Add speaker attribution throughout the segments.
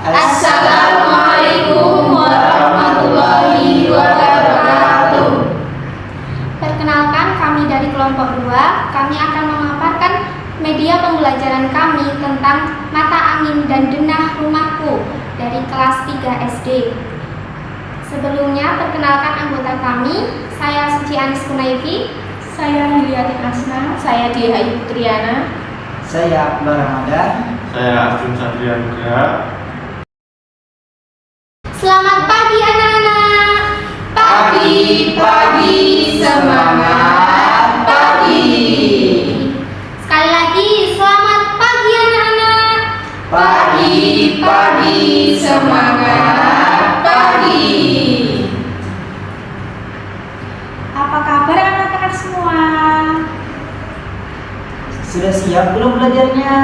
Speaker 1: Assalamualaikum warahmatullahi wabarakatuh.
Speaker 2: Perkenalkan, kami dari kelompok 2. Kami akan memaparkan media pembelajaran kami tentang mata angin dan denah rumahku dari kelas 3 SD. Sebelumnya, perkenalkan anggota kami. Saya Suci Anis Kunaifi.
Speaker 1: Saya Liliati Asna. Saya Diah Ibu Triana.
Speaker 3: Saya Akbar Ramadan.
Speaker 4: Saya Arjun Satria Nugraha.
Speaker 2: Selamat pagi anak-anak.
Speaker 1: Pagi semangat pagi.
Speaker 2: Sekali lagi, selamat pagi anak-anak.
Speaker 1: Pagi semangat pagi.
Speaker 2: Apa kabar anak-anak semua?
Speaker 3: Sudah siap belum belajarnya?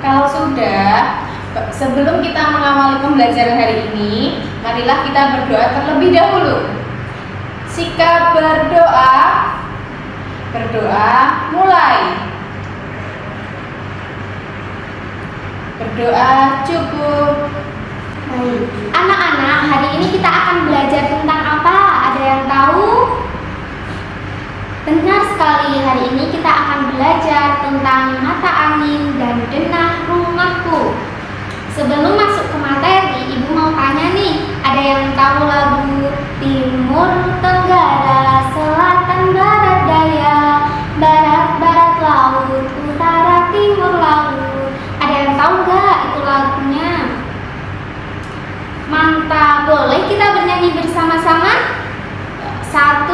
Speaker 1: Kalau sudah, sebelum kita mengawali pembelajaran hari ini, marilah kita berdoa terlebih dahulu. Sikap berdoa. Berdoa mulai. Berdoa cukup.
Speaker 2: Baik, anak-anak, hari ini kita akan belajar tentang apa? Ada yang tahu? Benar sekali, hari ini kita akan belajar tentang mata angin dan denah rumahku. Sebelum masuk ke materi, Ibu mau tanya nih, ada yang tahu lagu Timur Tenggara, Selatan Barat Daya, Barat Laut, Utara Timur Laut? Ada yang tahu nggak itu lagunya? Mantap, boleh kita bernyanyi bersama-sama? 1,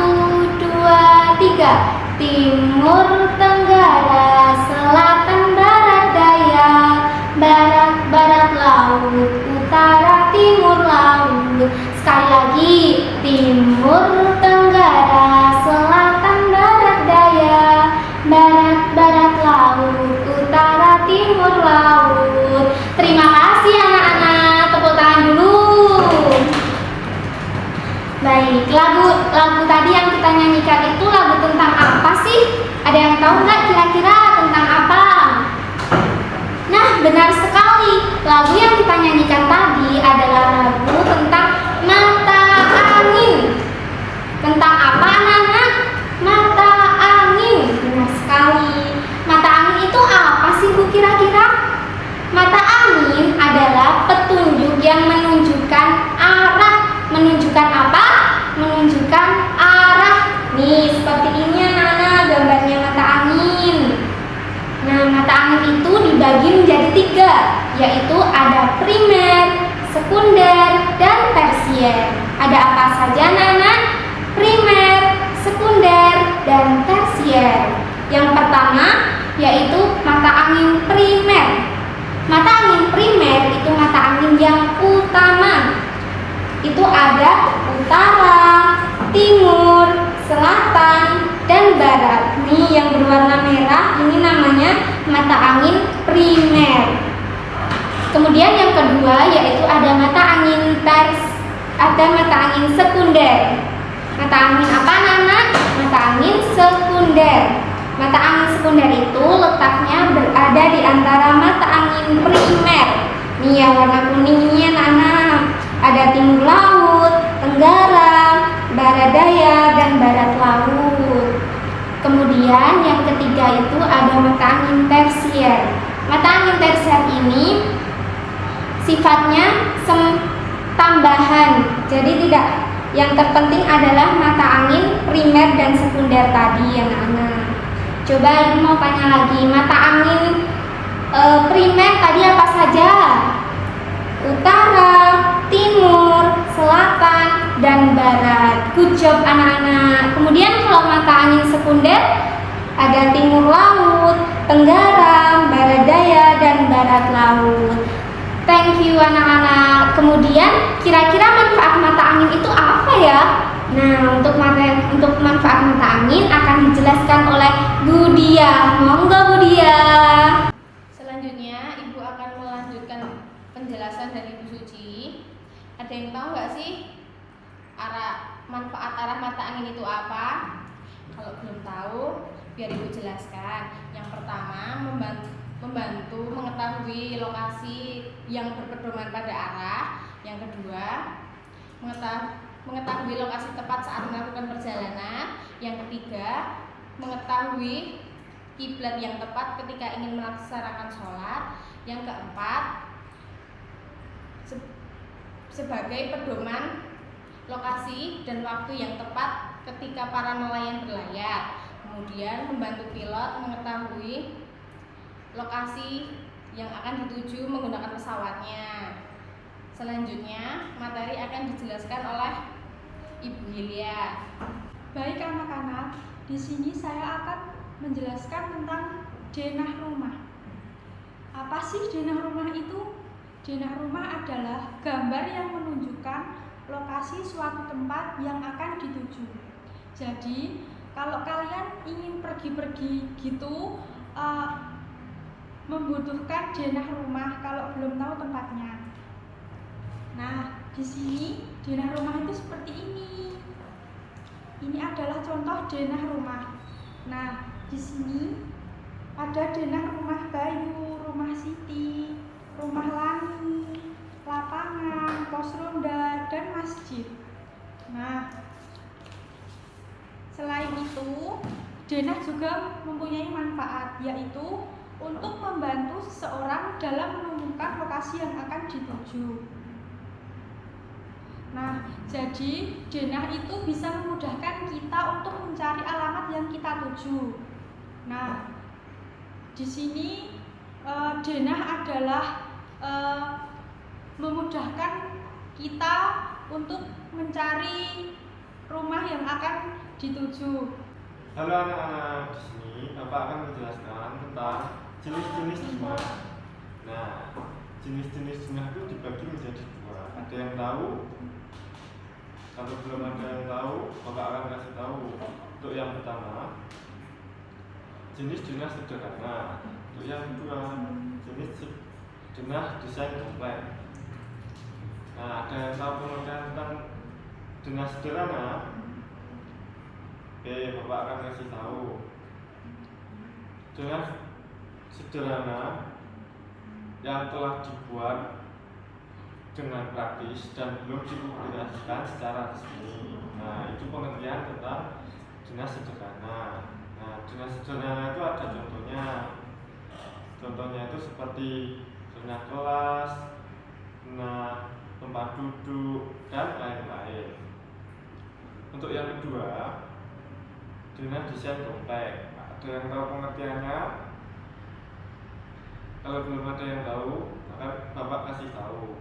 Speaker 2: 2, 3. Timur Tenggara, Selatan Barat Daya, Barat Laut, Utara Timur Laut. Sekali lagi, Timur Tenggara, Selatan Barat Daya, Barat Laut, Utara Timur Laut. Terima kasih anak-anak, tepuk tangan dulu. Baik, lagu tadi yang kita nyanyikan itu lagu tentang apa sih? Ada yang tahu nggak kira-kira tentang apa? Nah, benar sekali. Lagu yang kita nyanyikan tadi adalah lagu tentang mata angin. Tentang apa anak-anak? Mata angin. Benar sekali. Mata angin itu apa sih Bu kira-kira? Mata angin adalah petunjuk yang menunjukkan arah. Menunjukkan apa? Menunjukkan arah. Nih, seperti ini anak-anak gambarnya mata angin. Nah, mata angin itu dibagi menjadi 3, yaitu ada primer, sekunder, dan tersier. Ada apa saja anak-anak? Primer, sekunder, dan tersier. Yang pertama yaitu mata angin primer. Mata angin primer itu mata angin yang utama. Itu ada utara, timur, selatan, dan barat. Nih yang berwarna merah ini namanya mata angin primer. Kemudian yang kedua yaitu ada mata angin sekunder. Mata angin apa anak-anak? Mata angin sekunder. Mata angin sekunder itu letaknya berada di antara mata angin primer. Nih yang warna kuning ini anak-anak. Ada timur laut, tenggara, barat daya, dan barat laut. Kemudian yang ketiga itu ada mata angin tersier. Mata angin tersier ini sifatnya tambahan. Jadi tidak, yang terpenting adalah mata angin primer dan sekunder tadi anak-anak. Coba Ibu mau tanya lagi, mata angin primer tadi apa saja? Utara, timur, selatan, dan barat. Good job anak-anak. Kemudian kalau mata angin sekunder ada timur laut, tenggara, barat daya, dan barat laut. Thank you anak-anak. Kemudian kira-kira manfaat mata angin itu apa ya? Nah, untuk manfaat mata angin akan dijelaskan oleh Bu Dia. Monggo Bu Dia.
Speaker 1: Selanjutnya Ibu akan melanjutkan penjelasan dari Bu Suci. Ada yang tahu nggak sih manfaat arah mata angin itu apa? Kalau belum tahu, biar Ibu jelaskan. Yang pertama, membantu mengetahui mengetahui lokasi yang berpedoman pada arah. Yang kedua, mengetahui lokasi tepat saat melakukan perjalanan. Yang ketiga, mengetahui kiblat yang tepat ketika ingin melaksanakan sholat. Yang keempat, sebagai pedoman lokasi dan waktu yang tepat ketika para nelayan berlayar. Kemudian membantu pilot mengetahui lokasi yang akan dituju menggunakan pesawatnya. Selanjutnya, materi akan dijelaskan oleh Ibu Hilya.
Speaker 5: Baik anak-anak, di sini saya akan menjelaskan tentang denah rumah. Apa sih denah rumah itu? Denah rumah adalah gambar yang menunjukkan lokasi suatu tempat yang akan dituju. Jadi, kalau kalian ingin pergi-pergi gitu, membutuhkan denah rumah kalau belum tahu tempatnya. Nah, di sini denah rumah itu seperti ini. Ini adalah contoh denah rumah. Nah, di sini ada denah rumah Bayu, rumah Siti, rumah Lani, lapangan, pos ronda, dan masjid. Nah, selain itu, denah juga mempunyai manfaat, yaitu untuk membantu seseorang dalam menemukan lokasi yang akan dituju. Nah, jadi denah itu bisa memudahkan kita untuk mencari alamat yang kita tuju. Nah, di sini denah adalah memudahkan kita untuk mencari rumah yang akan dituju.
Speaker 4: Halo anak-anak, di sini Bapak akan menjelaskan tentang jenis-jenis denah. Nah, jenis-jenis denah itu dibagi menjadi dua. Ada yang tahu? Kalau belum ada yang tahu, Bapak akan kasih tahu. Untuk yang pertama, jenis denah sederhana. Untuk yang kedua, jenis denah desain kompleks. Nah, ada yang tahu pengertian tentang denah sederhana? Oke, Bapak akan kasih tahu. Denah sederhana yang telah dibuat dengan praktis dan belum dipublikasikan secara resmi. Nah, itu pengertian tentang denah sederhana. Nah, denah sederhana itu ada contohnya. Contohnya itu seperti denah kelas, denah tempat duduk, dan lain-lain. Untuk yang kedua, denah desain kompleks. Ada yang tahu pengertiannya? Kalau belum ada yang tahu, maka Bapak kasih tahu.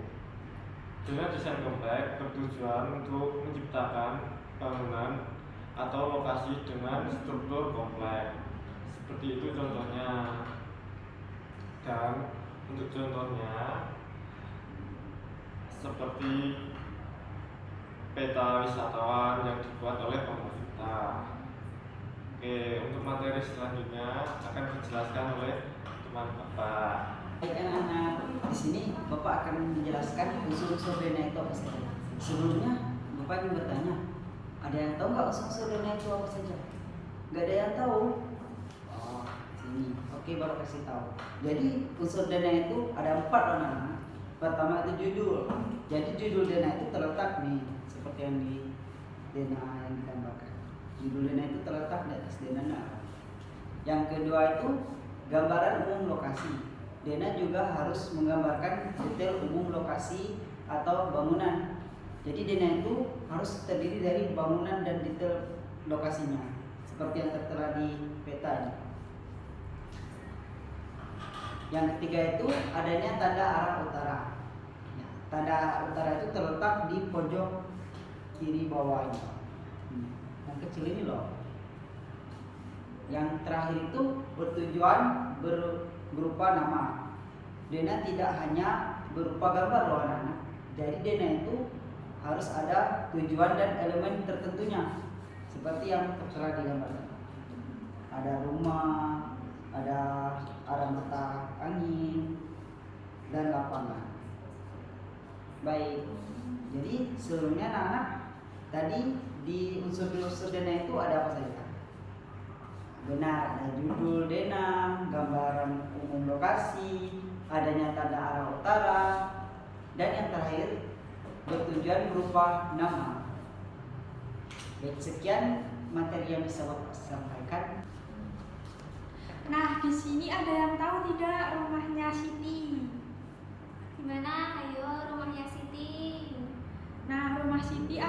Speaker 4: Denah desain kompleks bertujuan untuk menciptakan bangunan atau lokasi dengan struktur kompleks. Seperti itu contohnya. Dan untuk contohnya seperti peta wisatawan yang dibuat oleh pemerintah. Oke, untuk materi selanjutnya akan dijelaskan oleh teman Bapak.
Speaker 3: Baik anak-anak, di sini Bapak akan menjelaskan unsur-unsur denah itu apa saja. Sebelumnya Bapak ingin bertanya, ada yang tahu nggak unsur-unsur denah itu apa saja? Nggak ada yang tahu? Oh, sini. Oke, Bapak kasih tahu. Jadi unsur denah itu ada 4 anak-anak. Pertama itu judul. Jadi judul denah itu terletak nih, seperti yang di denah yang digambarkan. Judul denah itu terletak di atas denah. Yang kedua itu gambaran umum lokasi. Denah juga harus menggambarkan detail umum lokasi atau bangunan. Jadi denah itu harus terdiri dari bangunan dan detail lokasinya, seperti yang tertera di peta ini. Yang ketiga itu adanya tanda arah utara. Ya, tanda arah utara itu terletak di pojok kiri bawah ini. Yang kecil ini loh. Yang terakhir itu bertujuan berupa nama. Denah tidak hanya berupa gambar loh anak-anak. Jadi denah itu harus ada tujuan dan elemen tertentunya, seperti yang tertera di gambar. Ada rumah, ada arah mata angin, dan lapangan. Baik, jadi sebelumnya anak-anak tadi di unsur-unsur denah itu ada apa saja? Benar, ada judul denah, gambaran umum lokasi, adanya tanda arah utara, dan yang terakhir bertujuan berupa nama. Baik, sekian materi yang bisa Bapak sampaikan.
Speaker 5: Nah, di sini ada yang tahu tidak rumahnya Siti?
Speaker 2: Di mana? Ayo, rumahnya Siti.
Speaker 5: Nah, rumah Siti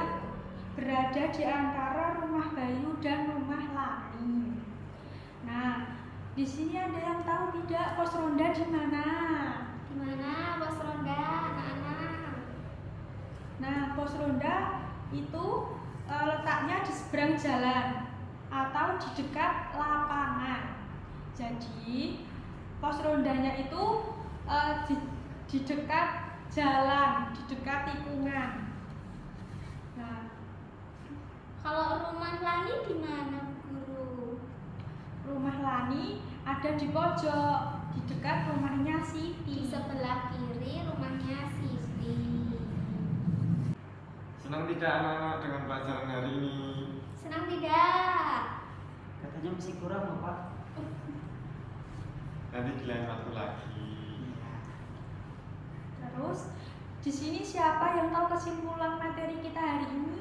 Speaker 5: berada di antara rumah Bayu dan rumah Lani. Nah, di sini ada yang tahu tidak pos ronda di mana?
Speaker 2: Di mana pos ronda, anak-anak?
Speaker 5: Nah, pos ronda itu letaknya di seberang jalan atau di dekat lapangan. Jadi, pos rondanya itu di dekat jalan, di dekat tikungan. Nah,
Speaker 2: Kalau rumah Lani di mana, Guru?
Speaker 5: rumah Lani ada di pojok, di dekat rumahnya
Speaker 2: Di
Speaker 5: Siti.
Speaker 2: sebelah kiri rumahnya Siti.
Speaker 4: Senang tidak anak-anak dengan pelajaran hari ini?
Speaker 2: Senang tidak?
Speaker 3: Katanya masih kurang Bapak.
Speaker 4: Nanti di lain waktu lagi.
Speaker 5: Terus, di sini siapa yang tahu kesimpulan materi kita hari ini?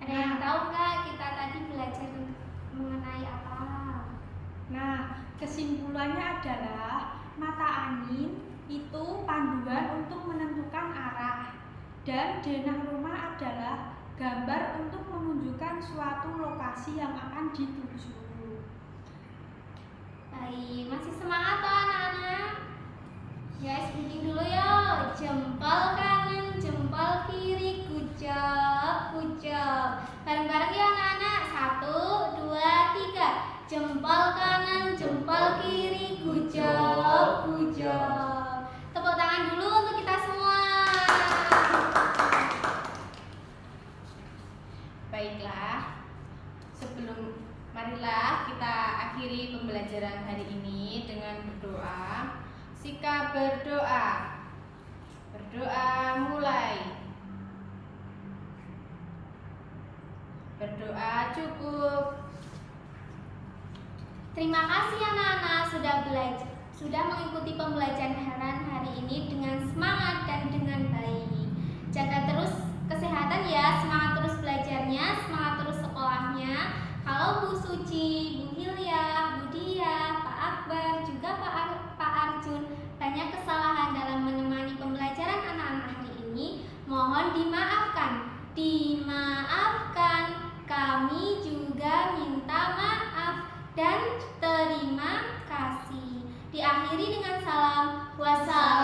Speaker 2: Ada yang tahu nggak kita tadi belajar mengenai apa?
Speaker 5: Nah, kesimpulannya adalah mata angin itu panduan untuk menentukan arah, dan denah rumah adalah gambar untuk menunjukkan suatu lokasi yang akan dituju.
Speaker 2: Baik, masih semangat toh anak-anak? Guys, bikin dulu yuk. Jempol kanan, jempol kiri, kucap, kucap. Bareng-bareng ya anak-anak. 1, 2, 3. Jempol kanan, jempol kiri, kucap, kucap. Tepuk tangan dulu untuk kita semua.
Speaker 1: Baiklah, marilah kita akhiri pembelajaran hari ini dengan berdoa. Sikap berdoa. Berdoa mulai. Berdoa cukup.
Speaker 2: Terima kasih anak-anak sudah mengikuti pembelajaran hari ini dengan semangat dan dengan baik. Jaga terus kesehatan ya, semangat terus belajarnya, semangat terus sekolahnya. Kalau Bu Suci, Bu Hilya, Bu Dia, Pak Akbar, juga Pak Arjun banyak kesalahan dalam menemani pembelajaran anak-anak hari ini, mohon dimaafkan. Dimaafkan. Kami juga minta maaf dan terima kasih. Diakhiri dengan salam. Wassalamualaikum